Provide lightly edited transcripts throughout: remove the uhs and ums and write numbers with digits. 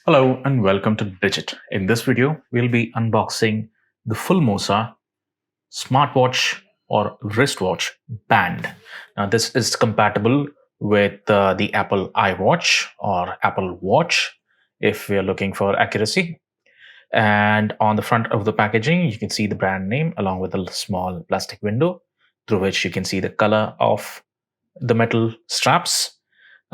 Hello and welcome to Digit. In this video, we'll be unboxing the Fullmosa smartwatch or wristwatch band. Now, this is compatible with the Apple iWatch or Apple Watch if we are looking for accuracy. And on the front of the packaging, you can see the brand name along with a small plastic window through which you can see the color of the metal straps.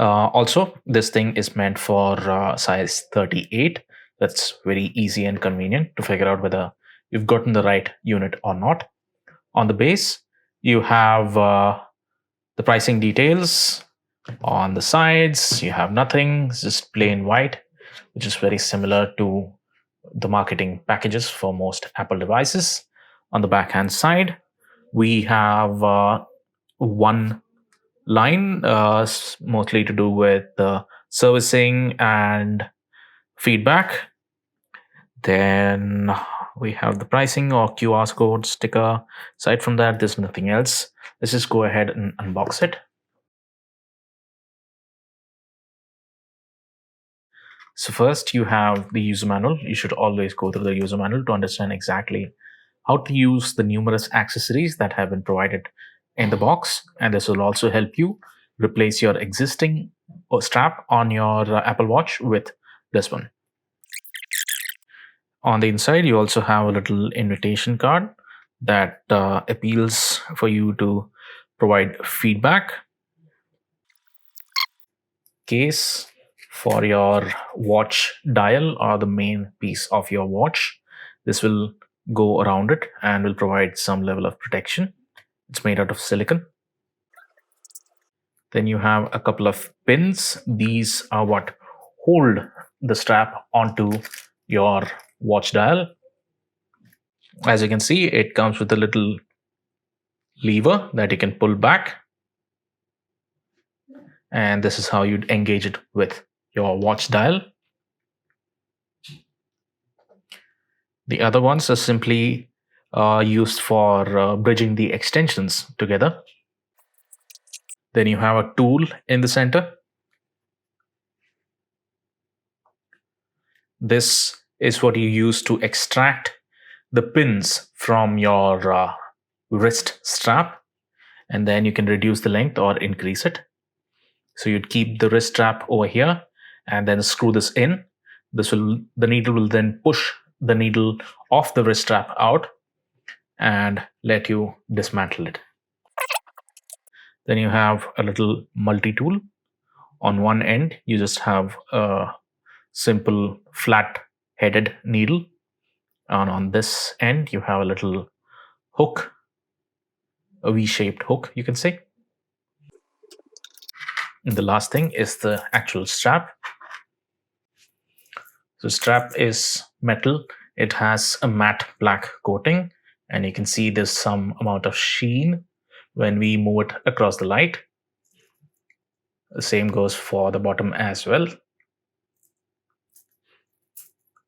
Also, this thing is meant for size 38. That's very easy and convenient to figure out whether you've gotten the right unit or not. On the base, you have the pricing details. On the sides, you have nothing. It's just plain white, which is very similar to the marketing packages for most Apple devices. On the backhand side, we have one line, mostly to do with servicing and feedback. Then we have the pricing or QR code sticker. Aside from that, there's nothing else. Let's just go ahead and unbox it. So first you have the user manual. You should always go through the user manual to understand exactly how to use the numerous accessories that have been provided in the box, and this will also help you replace your existing strap on your Apple Watch with this one. On the inside, you also have a little invitation card that appeals for you to provide feedback. Case for your watch dial or the main piece of your watch. This will go around it and will provide some level of protection. It's made out of silicon. Then you have a couple of pins. These are what hold the strap onto your watch dial. As you can see, it comes with a little lever that you can pull back. And this is how you'd engage it with your watch dial. The other ones are simply used for bridging the extensions together. Then you have a tool in the center. This is what you use to extract the pins from your wrist strap, and then you can reduce the length or increase it. So you'd keep the wrist strap over here and then screw this in. The needle will then push the needle off the wrist strap out and let you dismantle it. Then you have a little multi-tool. On one end, you just have a simple flat-headed needle. And on this end, you have a little hook, a V-shaped hook, you can say. And the last thing is the actual strap. The strap is metal. It has a matte black coating, and you can see there's some amount of sheen when we move it across the light. The same goes for the bottom as well.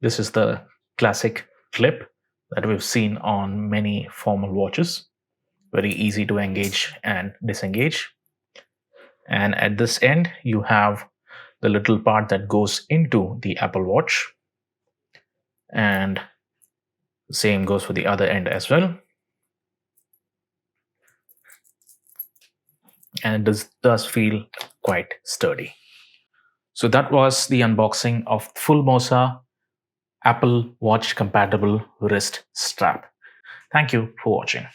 This is the classic clip that we've seen on many formal watches. Very easy to engage and disengage. And at this end, you have the little part that goes into the Apple Watch. And the same goes for the other end as well. And it does feel quite sturdy. So that was the unboxing of Fullmosa Apple Watch compatible wrist strap. Thank you for watching.